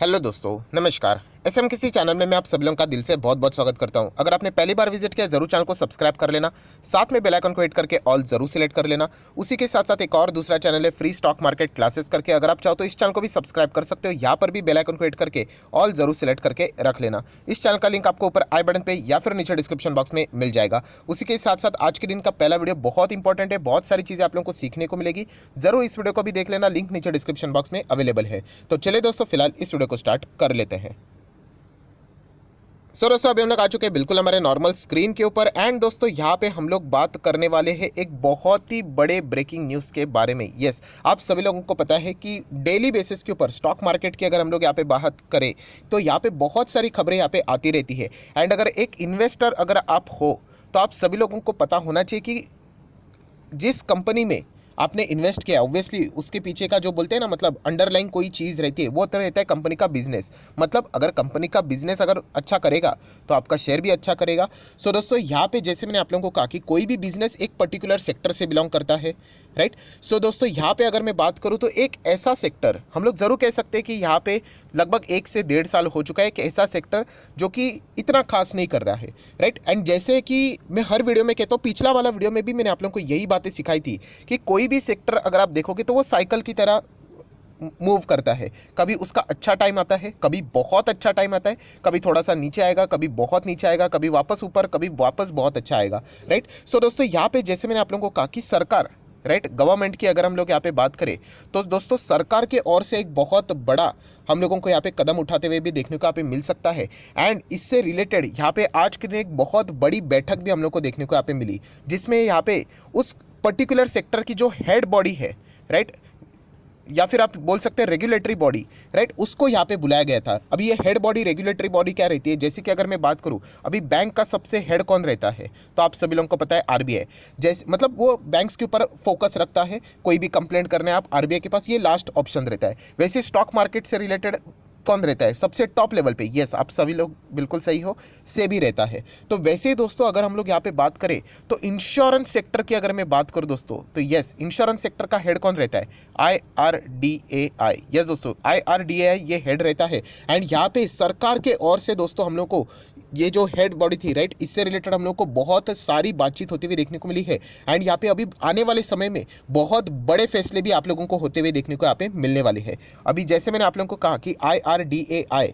Hello दोस्तों, नमस्कार। SM किसी चैनल में मैं आप सभी लोगों का दिल से बहुत बहुत स्वागत करता हूं। अगर आपने पहली बार विजिट किया जरूर चैनल को सब्सक्राइब कर लेना, साथ में बेल आइकन को हिट करके ऑल जरूर सिलेक्ट कर लेना। उसी के साथ साथ एक और दूसरा चैनल है फ्री स्टॉक मार्केट क्लासेस करके, अगर आप चाहो तो इस चैनल को भी सब्सक्राइब कर सकते हो। यहाँ पर भी बेल आइकन को हिट करके ऑल जरूर सिलेक्ट करके रख लेना। इस चैनल का लिंक आपको ऊपर आई बटन पे या फिर नीचे डिस्क्रिप्शन बॉक्स में मिल जाएगा। उसी के साथ साथ आज के दिन का पहला वीडियो बहुत इंपॉर्टेंट है, बहुत सारी चीज़ें आप लोगों को सीखने को मिलेगी। जरूर इस वीडियो को भी देख लेना, लिंक नीचे डिस्क्रिप्शन बॉक्स में अवेलेबल है। तो चलिए दोस्तों, फिलहाल इस वीडियो को स्टार्ट कर लेते हैं। सो दोस्तों, अभी हम लोग आ चुके हैं बिल्कुल हमारे नॉर्मल स्क्रीन के ऊपर। एंड दोस्तों, यहाँ पे हम लोग बात करने वाले हैं एक बहुत ही बड़े ब्रेकिंग न्यूज़ के बारे में। यस, आप सभी लोगों को पता है कि डेली बेसिस के ऊपर स्टॉक मार्केट की अगर हम लोग यहाँ पे बात करें तो यहाँ पे बहुत सारी खबरें यहाँ पे आती रहती है। एंड अगर एक इन्वेस्टर अगर आप हो तो आप सभी लोगों को पता होना चाहिए कि जिस कंपनी में आपने इन्वेस्ट किया, ऑब्वियसली उसके पीछे का जो बोलते हैं ना, मतलब अंडरलाइन कोई चीज़ रहती है, वो तो रहता है कंपनी का बिजनेस। मतलब अगर कंपनी का बिजनेस अगर अच्छा करेगा तो आपका शेयर भी अच्छा करेगा। सो दोस्तों, यहाँ पे जैसे मैंने आप लोगों को कहा कि कोई भी बिजनेस एक पर्टिकुलर सेक्टर से बिलोंग करता है, राइट। सो दोस्तों, यहाँ पे अगर मैं बात करूँ तो एक ऐसा सेक्टर हम लोग ज़रूर कह सकते हैं कि यहाँ पे लगभग 1 से 1.5 साल हो चुका है, एक ऐसा सेक्टर जो कि इतना खास नहीं कर रहा है, राइट। एंड जैसे कि मैं हर वीडियो में कहता हूँ, पिछला वाला वीडियो में भी मैंने आप लोगों को यही बातें सिखाई थी कि कोई भी सेक्टर अगर आप देखोगे तो वो साइकिल की तरह मूव करता है। कभी उसका अच्छा टाइम आता है, कभी बहुत अच्छा टाइम आता है, कभी थोड़ा सा नीचे आएगा, कभी बहुत नीचे आएगा, कभी वापस ऊपर, कभी वापस बहुत अच्छा आएगा, राइट। सो दोस्तों, यहाँ पे जैसे मैंने आप लोगों को कहा कि सरकार, राइट, गवर्नमेंट की अगर हम लोग यहाँ पे बात करें तो दोस्तों सरकार के ओर से एक बहुत बड़ा हम लोगों को यहाँ पे कदम उठाते हुए भी देखने को यहाँ पे मिल सकता है। एंड इससे रिलेटेड यहाँ पे आज के दिन एक बहुत बड़ी बैठक भी हम लोग को देखने को यहाँ पे मिली, जिसमें यहाँ पे उस पर्टिकुलर सेक्टर की जो हेड बॉडी है, राइट, या फिर आप बोल सकते हैं रेगुलेटरी बॉडी, राइट, उसको यहाँ पे बुलाया गया था। अभी ये हेड बॉडी, रेगुलेटरी बॉडी क्या रहती है, जैसे कि अगर मैं बात करूँ, अभी बैंक का सबसे हेड कौन रहता है तो आप सभी लोगों को पता है आरबीआई। जैसे मतलब वो बैंक्स के ऊपर फोकस रखता है, कोई भी कंप्लेंट करने आप आरबीआई के पास, ये लास्ट ऑप्शन रहता है। वैसे स्टॉक मार्केट से रिलेटेड कौन रहता है सबसे टॉप लेवल पे? यस, आप सभी लोग बिल्कुल सही हो, सेबी रहता है। तो वैसे ही दोस्तों, अगर हम लोग यहाँ पे बात करें तो इंश्योरेंस सेक्टर की अगर मैं बात करूँ दोस्तों, तो यस, इंश्योरेंस सेक्टर का हेड कौन रहता है? IRDAI। यस दोस्तों, IRDAI ये हेड रहता है। एंड यहाँ पे सरकार के ओर से दोस्तों हम लोग को ये जो हेड बॉडी थी, राइट, इससे रिलेटेड हम लोग को बहुत सारी बातचीत होती हुई देखने को मिली है। एंड यहाँ पे अभी आने वाले समय में बहुत बड़े फैसले भी आप लोगों को होते हुए देखने को यहाँ पे मिलने वाले हैं। अभी जैसे मैंने आप लोगों को कहा कि IRDAI,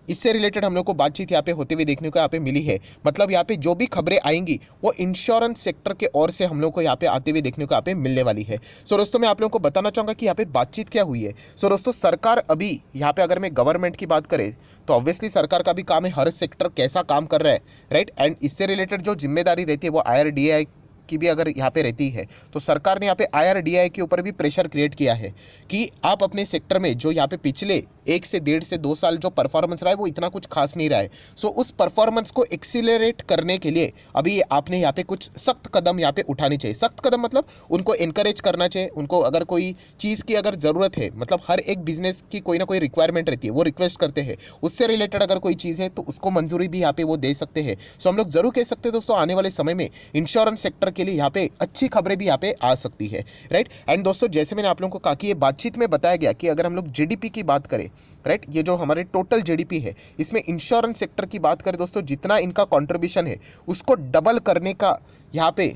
इससे रिलेटेड हम लोग को बातचीत यहाँ पे होते हुए देखने को यहाँ पे मिली है। मतलब यहाँ पे जो भी खबरें आएंगी वो इंश्योरेंस सेक्टर के ओर से हम लोग को यहाँ पे आते हुए देखने को यहाँ पे मिलने वाली है। सो दोस्तों, मैं आप लोगों को बताना चाहूँगा कि यहाँ पे बातचीत क्या हुई है। सो दोस्तों, सरकार अभी यहाँ पे अगर मैं गवर्नमेंट की बात करें तो ऑब्वियसली सरकार का भी काम है हर सेक्टर कैसा काम कर रहा है, राइट। एंड इससे रिलेटेड जो जिम्मेदारी रहती है वो IRDAI की भी अगर यहाँ पे रहती है, तो सरकार ने यहाँ पे IRDAI के ऊपर भी प्रेशर क्रिएट किया है कि आप अपने सेक्टर में जो यहाँ पे पिछले 1 से 1.5 से 2 साल जो परफॉर्मेंस रहा है वो इतना कुछ खास नहीं रहा है। सो उस परफॉर्मेंस को एक्सीलरेट करने के लिए अभी आपने यहाँ पे कुछ सख्त कदम यहाँ पे उठाने चाहिए। सख्त कदम मतलब उनको इनकरेज करना चाहिए, उनको अगर कोई चीज़ की अगर ज़रूरत है, मतलब हर एक बिजनेस की कोई ना कोई रिक्वायरमेंट रहती है, वो रिक्वेस्ट करते हैं, उससे रिलेटेड अगर कोई चीज़ है तो उसको मंजूरी भी यहाँ पे वो दे सकते हैं। सो हम लोग जरूर कह सकते हैं दोस्तों, आने वाले समय में इंश्योरेंस सेक्टर के लिए यहाँ पे अच्छी खबरें भी यहाँ पे आ सकती है, राइट। एंड दोस्तों, जैसे मैंने आप लोगों को कहा कि ये बातचीत में बताया गया कि अगर हम लोग जीडीपी की बात करें, राइट, ये जो हमारे टोटल जीडीपी है, इसमें इंश्योरेंस सेक्टर की बात करें दोस्तों, जितना इनका कंट्रीब्यूशन है उसको डबल करने का यहाँ पे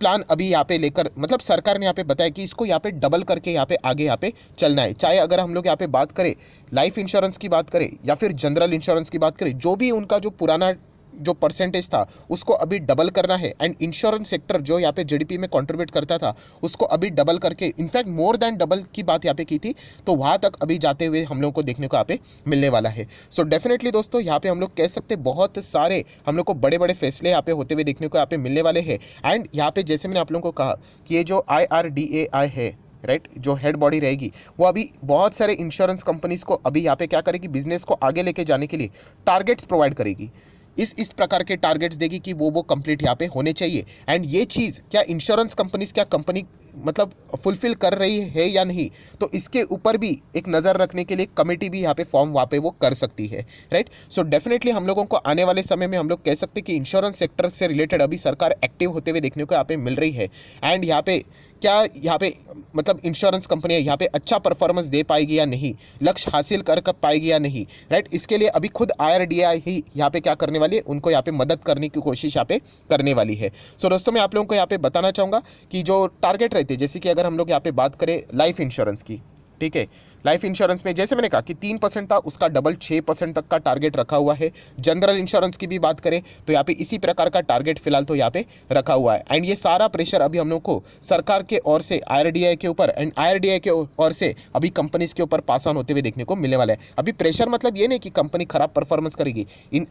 प्लान अभी यहाँ पे लेकर, मतलब सरकार ने यहाँ पे बताया कि इसको यहाँ पे डबल करके यहाँ पे आगे यहाँ पे चलना है। चाहे अगर हम लोग यहाँ पे बात करें लाइफ इंश्योरेंस की बात करें या फिर जनरल इंश्योरेंस की बात करें, जो भी उनका जो पुराना जो परसेंटेज था उसको अभी डबल करना है। एंड इंश्योरेंस सेक्टर जो यहाँ पे जीडीपी में कंट्रीब्यूट करता था उसको अभी डबल करके, इनफैक्ट मोर देन डबल की बात यहाँ पे की थी, तो वहाँ तक अभी जाते हुए हम लोग को देखने को यहाँ पे मिलने वाला है। सो डेफिनेटली दोस्तों, यहाँ पे हम लोग कह सकते बहुत सारे हम लोग को बड़े बड़े फैसले यहाँ पे होते हुए देखने को यहाँ पे मिलने वाले हैं। एंड यहाँ पे जैसे मैंने आप लोगों को कहा कि ये जो IRDAI है, राइट, जो हेड बॉडी रहेगी वो अभी बहुत सारे इंश्योरेंस कंपनीज को अभी यहाँ पे क्या करेगी, बिजनेस को आगे लेके जाने के लिए टारगेट्स प्रोवाइड करेगी। इस प्रकार के टारगेट्स देगी कि वो कंप्लीट यहाँ पे होने चाहिए। एंड ये चीज़ क्या इंश्योरेंस कंपनीज, क्या कंपनी मतलब फुलफिल कर रही है या नहीं, तो इसके ऊपर भी एक नज़र रखने के लिए कमेटी भी यहाँ पे फॉर्म वहाँ पे वो कर सकती है, राइट। सो डेफिनेटली हम लोगों को आने वाले समय में हम लोग कह सकते हैं कि इंश्योरेंस सेक्टर से रिलेटेड अभी सरकार एक्टिव होते हुए देखने को यहाँ पे मिल रही है। एंड यहाँ पे क्या यहाँ पे मतलब इंश्योरेंस कंपनियाँ यहाँ पे अच्छा परफॉर्मेंस दे पाएगी या नहीं, लक्ष्य हासिल कर पाएगी या नहीं, राइट। इसके लिए अभी खुद IRDAI ही यहाँ पे क्या करने वाली है, उनको यहाँ पे मदद करने की कोशिश यहाँ पे करने वाली है। सो दोस्तों मैं आप लोगों को यहाँ पे बताना चाहूँगा कि जो टारगेट रहते हैं, जैसे कि अगर हम लोग यहाँ पे बात करें लाइफ इंश्योरेंस की, ठीक है, लाइफ इंश्योरेंस में जैसे मैंने कहा कि 3% था, उसका डबल 6% तक का टारगेट रखा हुआ है। जनरल इंश्योरेंस की भी बात करें तो यहाँ पे इसी प्रकार का टारगेट फिलहाल तो यहाँ पे रखा हुआ है। एंड ये सारा प्रेशर अभी हम लोग को सरकार के ओर से IRDAI के ऊपर एंड IRDAI के ओर से अभी कंपनीज के ऊपर पास ऑन होते हुए देखने को मिलने वाला है। अभी प्रेशर मतलब ये नहीं कि कंपनी खराब परफॉर्मेंस करेगी,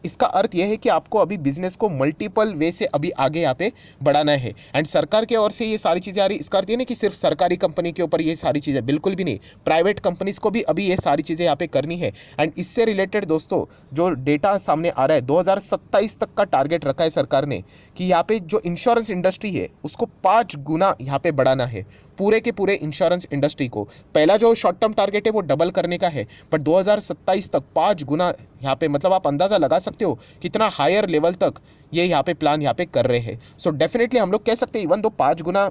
इसका अर्थ यह है कि आपको अभी बिजनेस को मल्टीपल वे से अभी आगे यहाँ पे बढ़ाना है। एंड सरकार के ओर से ये सारी चीज़ें आ रही, इसका अर्थ ये नहीं कि सिर्फ सरकारी कंपनी के ऊपर ये सारी चीज़ें, बिल्कुल भी नहीं, प्राइवेट कंपनीज को भी अभी ये सारी चीज़ें यहाँ पे करनी है। एंड इससे रिलेटेड दोस्तों जो डेटा सामने आ रहा है, 2027 तक का टारगेट रखा है सरकार ने कि यहाँ पे जो इंश्योरेंस इंडस्ट्री है उसको 5 गुना यहाँ पे बढ़ाना है, पूरे के पूरे इंश्योरेंस इंडस्ट्री को। पहला जो शॉर्ट टर्म टारगेट है वो डबल करने का है, बट 2027 तक 5 गुना यहाँ पे, मतलब आप अंदाज़ा लगा सकते हो कितना हायर लेवल तक ये यहाँ पे प्लान यहाँ पे कर रहे हैं। सो डेफिनेटली हम लोग कह सकते हैं इवन दो 5 गुना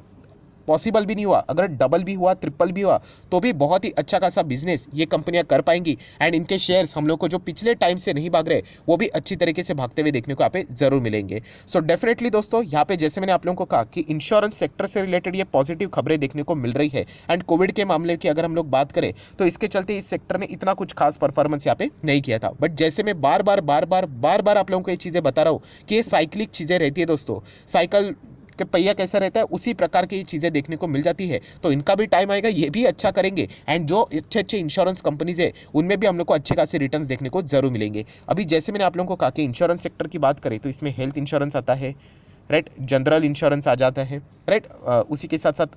पॉसिबल भी नहीं हुआ, अगर डबल भी हुआ, ट्रिपल भी हुआ, तो भी बहुत ही अच्छा खासा बिजनेस ये कंपनियां कर पाएंगी। एंड इनके शेयर्स हम लोग को जो पिछले टाइम से नहीं भाग रहे वो भी अच्छी तरीके से भागते हुए देखने को यहाँ पे जरूर मिलेंगे। सो डेफिनेटली दोस्तों यहाँ पे जैसे मैंने आप लोगों को कहा कि इंश्योरेंस सेक्टर से रिलेटेड ये पॉजिटिव खबरें देखने को मिल रही है। एंड कोविड के मामले की अगर हम लोग बात करें तो इसके चलते इस सेक्टर ने इतना कुछ खास परफॉर्मेंस यहाँ पे नहीं किया था। बट जैसे मैं बार बार आप लोगों को ये चीज़ें बता रहा हूँ कि ये साइक्लिक चीज़ें रहती है दोस्तों, साइकिल कि पहिया कैसा रहता है उसी प्रकार की चीज़ें देखने को मिल जाती है। तो इनका भी टाइम आएगा, ये भी अच्छा करेंगे। एंड जो अच्छे अच्छे इंश्योरेंस कंपनीज है उनमें भी हम लोग को अच्छे खासे रिटर्न्स देखने को जरूर मिलेंगे। अभी जैसे मैंने आप लोगों को कहा कि इंश्योरेंस सेक्टर की बात करें तो इसमें हेल्थ इंश्योरेंस आता है, राइट, जनरल इंश्योरेंस आ जाता है, राइट, उसी के साथ साथ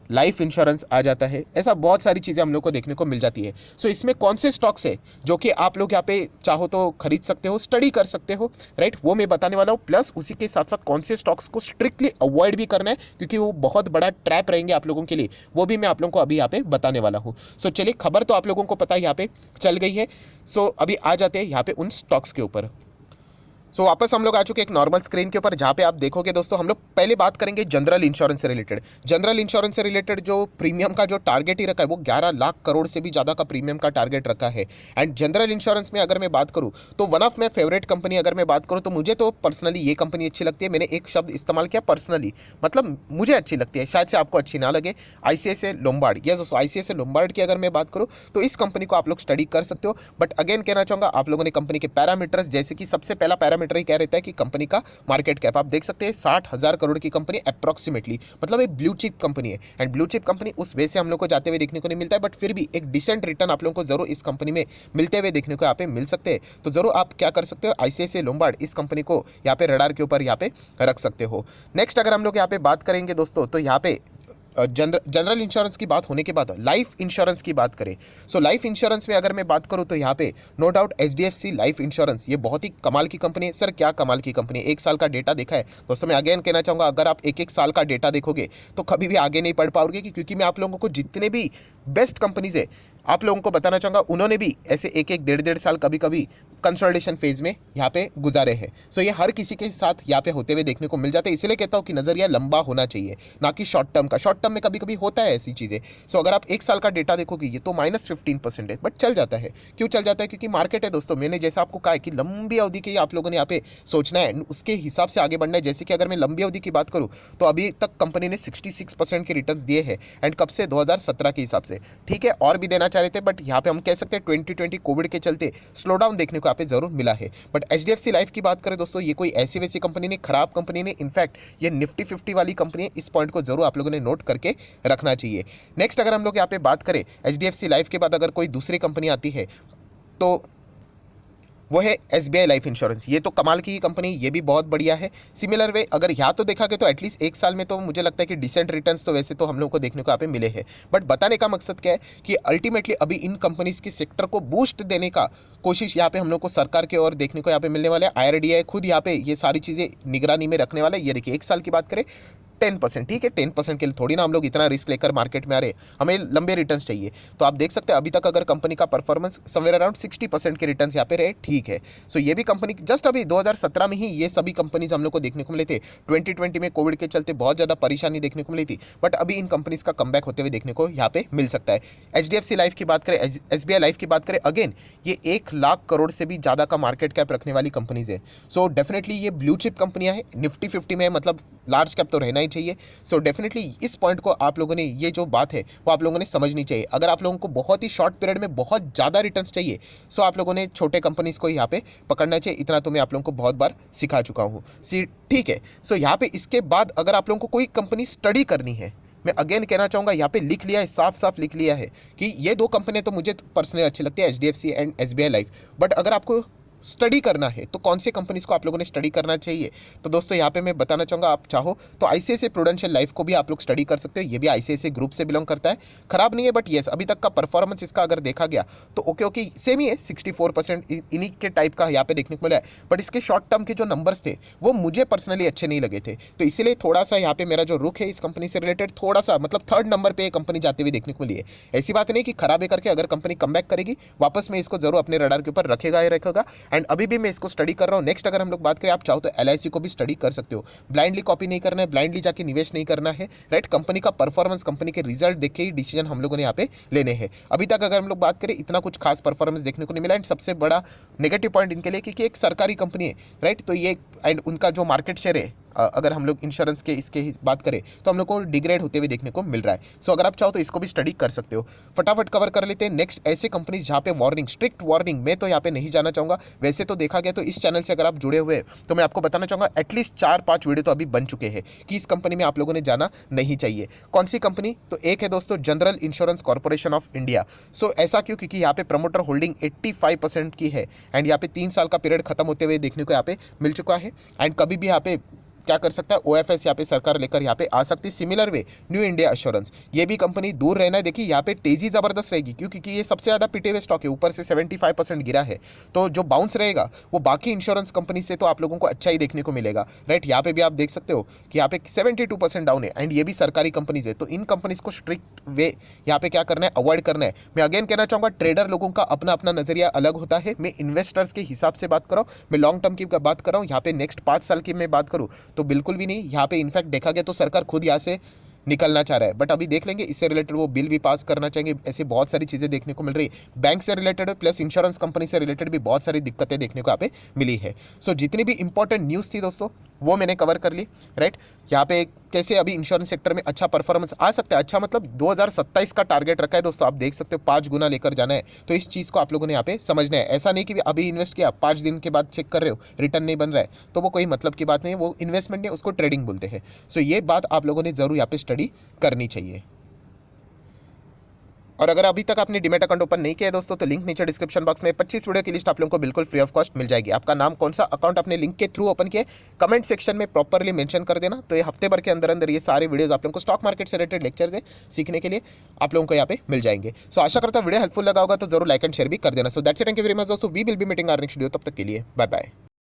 लाइफ इंश्योरेंस आ जाता है। ऐसा बहुत सारी चीज़ें हम लोग को देखने को मिल जाती है। सो इसमें कौन से स्टॉक्स है जो कि आप लोग यहाँ पे चाहो तो खरीद सकते हो, स्टडी कर सकते हो, राइट, वो मैं बताने वाला हूँ। प्लस उसी के साथ साथ कौन से स्टॉक्स को स्ट्रिक्टली अवॉइड भी करना है क्योंकि वो बहुत बड़ा ट्रैप रहेंगे आप लोगों के लिए, वो भी मैं आप लोगों को अभी यहाँ पे बताने वाला हूँ। सो चलिए, खबर तो आप लोगों को पता है यहाँ पे चल गई है। सो अभी आ जाते हैं यहाँ पे उन स्टॉक्स के ऊपर। सो वापस हम लोग आ चुके हैं एक नॉर्मल स्क्रीन के ऊपर, जहाँ पे आप देखोगे दोस्तों हम लोग पहले बात करेंगे जनरल इंश्योरेंस से रिलेटेड। जनरल इंश्योरेंस से रिलेटेड जो प्रीमियम का जो टारगेट ही रखा है वो 11 लाख करोड़ से भी ज़्यादा का प्रीमियम का टारगेट रखा है। एंड जनरल इंश्योरेंस में अगर मैं बात करूँ तो one of my favourite company अगर मैं बात करूँ तो मुझे तो पर्सनली ये कंपनी अच्छी लगती है। मैंने एक शब्द इस्तेमाल किया पर्सनली, मतलब मुझे अच्छी लगती है, शायद से आपको अच्छी ना लगे। ICICI लोम्बार्ड, यस दोस्तों, ICICI लोम्बार्ड की अगर मैं बात करूँ तो इस कंपनी को आप लोग स्टडी कर सकते हो। बट अगेन कहना चाहूँगा आप लोगों ने कंपनी के पैरामीटर्स, जैसे कि सबसे पहला पैरामीटर ही क्या रहता है कि कंपनी का मार्केट कैप आप देख सकते हैं 60,000 करोड़ की कंपनी अप्रॉक्सीमेटली, मतलब एक ब्लू चिप कंपनी है। एंड ब्लू चिप कंपनी उस वे से हम लोग को जाते हुए देखने को नहीं मिलता है, बट फिर भी एक डिसेंट रिटर्न आप लोगों को जरूर इस कंपनी में मिलते हुए देखने को यहाँ पे मिल सकते हैं। तो जरूर आप क्या कर सकते हो, ICICI लोम्बार्ड इस कंपनी को यहाँ पे रडार के ऊपर यहाँ पे रख सकते हो। नेक्स्ट अगर हम लोग यहाँ पे बात करेंगे दोस्तों तो यहाँ पे जनरल इंश्योरेंस की बात होने के बाद लाइफ इंश्योरेंस की बात करें। सो लाइफ इंश्योरेंस में अगर मैं बात करूं तो यहाँ पे no doubt HDFC life insurance ये बहुत ही कमाल की कंपनी है। सर क्या कमाल की कंपनी है, एक साल का डेटा देखा है दोस्तों। मैं अगेन कहना चाहूँगा अगर आप एक साल का डेटा देखोगे तो कभी भी आगे नहीं बढ़ पाओगे, क्योंकि मैं आप लोगों को जितने भी बेस्ट कंपनीज है आप लोगों को बताना चाहूँगा उन्होंने भी ऐसे एक डेढ़ साल कभी कभी कंसोलिडेशन फेज में यहाँ पे गुजारे हैं। सो ये हर किसी के साथ यहाँ पे होते हुए देखने को मिल जाते हैं। इसलिए कहता हूँ कि नज़रिया लंबा होना चाहिए, ना कि शॉर्ट टर्म का। शॉर्ट टर्म में कभी कभी होता है ऐसी चीज़ें। सो अगर आप एक साल का डेटा देखोगे ये तो -15% है, बट चल जाता है। क्यों चल जाता है? क्योंकि मार्केट है दोस्तों। मैंने जैसा आपको कहा है कि लंबी अवधि के आप लोगों ने यहाँ पे सोचना है, उसके हिसाब से आगे बढ़ना है। जैसे कि अगर मैं लंबी अवधि की बात करूँ तो अभी तक कंपनी ने 66% के रिटर्न दिए हैं। एंड कब से? 2017 के हिसाब से। ठीक है, और भी देना चाह रहे थे, बट यहाँ पे हम कह सकते हैं 2020 कोविड के चलते स्लो डाउन देखने को यहाँ पे जरूर मिला है। बट HDFC लाइफ की बात करें दोस्तों, ये कोई ऐसी वैसी कंपनी नहीं, खराब कंपनी नहीं। इनफैक्ट ये निफ्टी 50 वाली कंपनी है। इस पॉइंट को जरूर आप लोगों ने नोट करके रखना चाहिए। नेक्स्ट अगर हम लोग यहाँ पे बात करें HDFC लाइफ के बाद अगर कोई दूसरी कंपनी आती है तो वो है SBI लाइफ इंश्योरेंस। ये तो कमाल की ही कंपनी, ये भी बहुत बढ़िया है। सिमिलर वे अगर यहाँ तो देखा गया तो एटलीस्ट एक साल में तो मुझे लगता है कि डिसेंट रिटर्न्स तो वैसे तो हम लोग को देखने को यहाँ पे मिले हैं। बट बताने का मकसद क्या है कि अल्टीमेटली अभी इन कंपनीज के सेक्टर को बूस्ट देने का कोशिश यहाँ पे हम लोग को सरकार के ओर देखने को यहाँ पे मिलने वाला है। IRDAI खुद यहाँ पे ये सारी चीज़ें निगरानी में रखने वाला है। ये देखिए, एक साल की बात करें 10%, ठीक है, 10% के लिए थोड़ी ना हम लोग इतना रिस्क लेकर मार्केट में आ रहे, हमें लंबे रिटर्न्स चाहिए। तो आप देख सकते हैं अभी तक अगर कंपनी का परफॉर्मेंस समवेयर अराउंड 60% के रिटर्न्स यहाँ पे रहे, ठीक है। सो ये भी कंपनी जस्ट अभी 2017 में ही ये सभी कंपनीज हम लोग को देखने को मिले थे। 2020 में कोविड के चलते बहुत ज़्यादा परेशानी देखने को मिली थी, बट अभी इन कंपनीज का कमबैक होते हुए देखने को यहाँ पे मिल सकता है। HDFC लाइफ की बात करें, SBI लाइफ की बात करें, अगेन ये 1 लाख करोड़ से भी ज़्यादा का मार्केट कैप रखने वाली कंपनीज है। सो डेफिनेटली ये ब्लू चिप कंपनियां हैं, निफ्टी 50 में, मतलब लार्ज कैप तो रहना ही चाहिए। सो डेफिनेटली इस पॉइंट को आप लोगों ने, ये जो बात है वो आप लोगों ने समझनी चाहिए। अगर आप लोगों को बहुत ही शॉर्ट पीरियड में बहुत ज़्यादा रिटर्न्स चाहिए, सो आप लोगों ने छोटे कंपनीज को यहाँ पे पकड़ना चाहिए। इतना तो मैं आप लोगों को बहुत बार सिखा चुका हूँ, ठीक है। सो यहाँ पे इसके बाद अगर आप लोगों को कोई कंपनी स्टडी करनी है, मैं अगेन कहना चाहूँगा, यहाँ पे लिख लिया है, साफ साफ लिख लिया है कि ये 2 कंपनियाँ तो मुझे पर्सनली अच्छी लगती है, HDFC and SBI life. But अगर आपको स्टडी करना है तो कौन सी कंपनीज को आप लोगों ने स्टडी करना चाहिए, तो दोस्तों यहाँ पे मैं बताना चाहूँगा, आप चाहो तो ICICI प्रूडेंशियल लाइफ को भी आप लोग स्टडी कर सकते हो। ये भी ICICI ग्रुप से बिलोंग करता है, खराब नहीं है, बट येस अभी तक का परफॉर्मेंस इसका अगर देखा गया तो ओके सेम ही है, 64% इन्हीं के टाइप का यहाँ पे देखने को मिला है। बट इसके शॉर्ट टर्म के जो नंबर्स थे वो मुझे पर्सनली अच्छे नहीं लगे थे, तो इसीलिए थोड़ा सा यहाँ पे मेरा जो रुख है इस कंपनी से रिलेटेड, थोड़ा सा मतलब 3rd नंबर पे ये कंपनी जाते हुए देखने को मिली है। ऐसी बात नहीं कि खराब है करके, अगर कंपनी कमबैक करेगी वापस मैं इसको जरूर अपने रडार के ऊपर रखेगा ही रखेगा। एंड अभी भी मैं इसको स्टडी कर रहा हूँ। नेक्स्ट अगर हम लोग बात करें, आप चाहो तो LIC को भी स्टडी कर सकते हो। ब्लाइंडली कॉपी नहीं करना है, ब्लाइंडली जाके निवेश नहीं करना है, राइट। कंपनी का परफॉर्मेंस, कंपनी के रिजल्ट देख के ही डिसीजन हम लोगों ने यहाँ पे लेने हैं। अभी तक अगर हम लोग बात करें, इतना कुछ खास परफॉर्मेंस देखने को नहीं मिला। एंड सबसे बड़ा नेगेटिव पॉइंट इनके लिए क्योंकि एक सरकारी कंपनी है, राइट। तो ये एंड उनका जो मार्केट शेयर है, अगर हम लोग इंश्योरेंस के इसके बात करें तो हम लोग को डिग्रेड होते हुए देखने को मिल रहा है। सो अगर आप चाहो तो इसको भी स्टडी कर सकते हो। फटाफट कवर कर लेते हैं नेक्स्ट ऐसे कंपनीज जहाँ पे वार्निंग, स्ट्रिक्ट वार्निंग, मैं तो यहाँ पे नहीं जाना चाहूँगा। वैसे तो देखा गया तो इस चैनल से अगर आप जुड़े हुए तो मैं आपको बताना चाहूँगा एटलीस्ट 4-5 वीडियो तो अभी बन चुके हैं कि इस कंपनी में आप लोगों ने जाना नहीं चाहिए। कौन सी कंपनी? तो एक है दोस्तों general insurance corporation of India. So ऐसा क्यों? क्योंकि यहाँ पे प्रमोटर होल्डिंग 85% की है एंड यहाँ पे 3 साल का पीरियड खत्म होते हुए देखने को यहाँ पे मिल चुका है। एंड कभी भी यहाँ पे क्या कर सकता है, OFS यहाँ पे सरकार लेकर यहाँ पे आ सकती है। Similar way new India assurance, ये भी कंपनी दूर रहना है। देखिए यहाँ पे तेजी जबरदस्त रहेगी क्योंकि ये सबसे ज़्यादा पिटे हुए स्टॉक है, ऊपर से 75% गिरा है। तो जो बाउंस रहेगा वो बाकी इंश्योरेंस कंपनी से तो आप लोगों को अच्छा ही देखने को मिलेगा, राइट। यहाँ पे भी आप देख सकते हो कि यहाँ पे 72% डाउन है एंड ये भी सरकारी कंपनीज है। तो इन कंपनीज को स्ट्रिक्ट वे यहाँ पे क्या करना है, अवॉइड करना है। मैं अगेन कहना चाहूँगा, ट्रेडर लोगों का अपना अपना नजरिया अलग होता है। मैं इन्वेस्टर्स के हिसाब से बात कर रहा हूँ, मैं लॉन्ग टर्म की बात कर रहा हूँ। यहाँ पे नेक्स्ट 5 साल की मैं बात करूँ तो बिल्कुल भी नहीं। यहाँ पे इनफैक्ट देखा गया तो सरकार खुद यहाँ से निकलना चाह रहा है, बट अभी देख लेंगे। इससे रिलेटेड वो बिल भी पास करना चाहेंगे। ऐसे बहुत सारी चीज़ें देखने को मिल रही है, बैंक से रिलेटेड प्लस इंश्योरेंस कंपनी से रिलेटेड भी बहुत सारी दिक्कतें देखने को यहाँ पे मिली है। सो जितनी भी इंपॉर्टेंट न्यूज़ थी दोस्तों वो मैंने कवर कर ली, राइट। यहाँ पे कैसे अभी इंश्योरेंस सेक्टर में अच्छा परफॉर्मेंस आ सकता है, अच्छा मतलब 2027 का टारगेट रखा है दोस्तों। आप देख सकते हो 5 गुना लेकर जाना है, तो इस चीज़ को आप लोगों ने यहाँ पे समझना है। ऐसा नहीं कि अभी इन्वेस्ट किया 5 दिन के बाद चेक कर रहे हो रिटर्न नहीं बन रहा है तो वो कोई मतलब की बात नहीं है, वो इन्वेस्टमेंट नहीं, उसको ट्रेडिंग बोलते हैं। सो ये बात आप लोगों ने जरूर यहाँ पे स्टडी करनी चाहिए। और अगर अभी तक आपने डीमैट अकाउंट ओपन नहीं किया है दोस्तों तो लिंक नीचे डिस्क्रिप्शन बॉक्स में 25 वीडियो की लिस्ट आप लोगों को बिल्कुल फ्री ऑफ कॉस्ट मिल जाएगी। आपका नाम, कौन सा अकाउंट अपने लिंक के थ्रू ओपन किया, कमेंट सेक्शन में प्रॉपरली मेंशन कर देना। तो ये हफ्ते भर के अंदर अंदर ये सारे वीडियोस आप लोगों को स्टॉक मार्केट से रिलेटेड लेक्चर्स है सीखने के लिए आप लोगों को यहाँ पे मिल जाएंगे। सो आशा करता हूँ वीडियो हेल्पफुल लगा होगा, तो जरूर लाइक एंड शेयर भी कर देना। So that's it, thank you very much दोस्तों, we will be meeting our next video. तब तक के लिए बाय बाय।